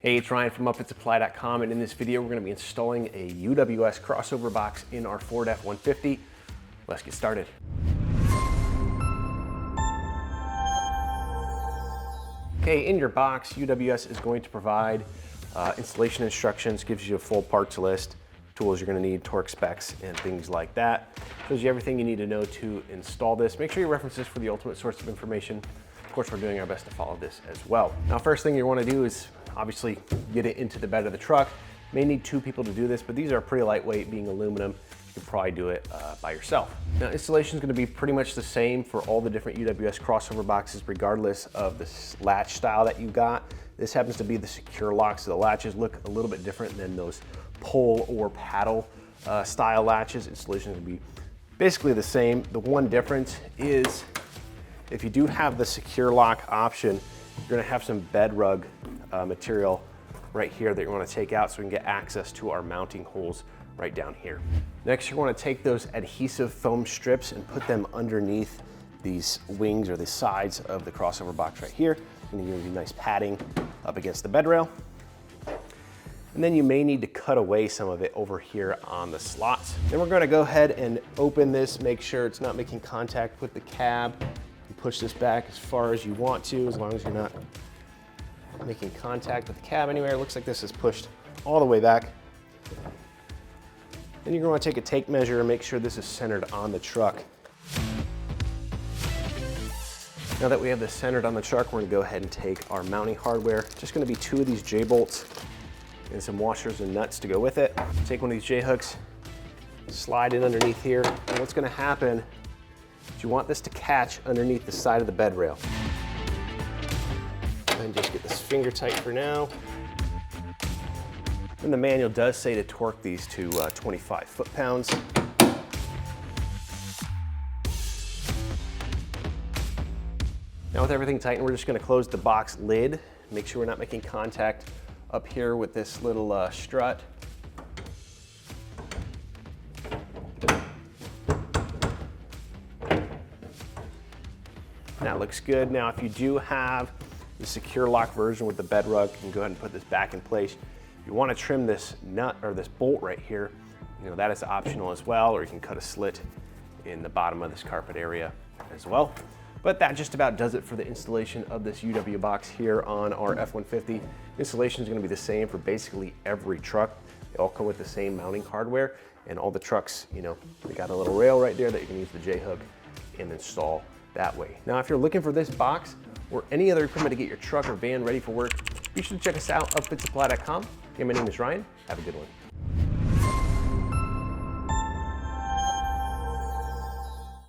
Hey, it's Ryan from UpfitSupply.com, and in this video we're going to be installing a UWS crossover box in our Ford F-150. Let's get started. Okay, in your box, UWS is going to provide installation instructions, gives you a full parts list, tools you're going to need, torque specs, and things like that. Shows you everything you need to know to install this. Make sure you reference this for the ultimate source of information. Of course, we're doing our best to follow this as well. Now, first thing you want to do is obviously get it into the bed of the truck. May need two people to do this, but these are pretty lightweight, being aluminum. You can probably do it by yourself. Now, installation is going to be pretty much the same for all the different UWS crossover boxes, regardless of the latch style that you got. This happens to be the secure lock, so the latches look a little bit different than those pull or paddle style latches. Installation is going to be basically the same. The one difference is if you do have the secure lock option, you're going to have some bed rug material right here that you want to take out so we can get access to our mounting holes right down here. Next, you want to take those adhesive foam strips and put them underneath these wings or the sides of the crossover box right here. It's going to give you nice padding up against the bed rail. And then you may need to cut away some of it over here on the slots. Then we're going to go ahead and open this, make sure it's not making contact with the cab. You push this back as far as you want to, as long as you're not making contact with the cab anywhere. It looks like this is pushed all the way back. Then you're going to take a tape measure and make sure this is centered on the truck. Now that we have this centered on the truck, we're going to go ahead and take our mounting hardware. Just going to be 2 of these J-bolts and some washers and nuts to go with it. Take one of these J-hooks, slide it underneath here, and what's going to happen is you want this to catch underneath the side of the bed rail. And just get this finger tight for now. And the manual does say to torque these to 25 foot-pounds. Now with everything tightened, we're just going to close the box lid. Make sure we're not making contact up here with this little strut. That looks good. Now if you do have the secure lock version with the bed rug, you can go ahead and put this back in place. You want to trim this nut or this bolt right here. You know, that is optional as well, or you can cut a slit in the bottom of this carpet area as well. But that just about does it for the installation of this UW box here on our F-150. Installation is going to be the same for basically every truck. They all come with the same mounting hardware, and all the trucks, you know, they got a little rail right there that you can use the J-hook and install that way. Now, if you're looking for this box or any other equipment to get your truck or van ready for work, be sure to check us out, UpfitSupply.com. Again, my name is Ryan. Have a good one.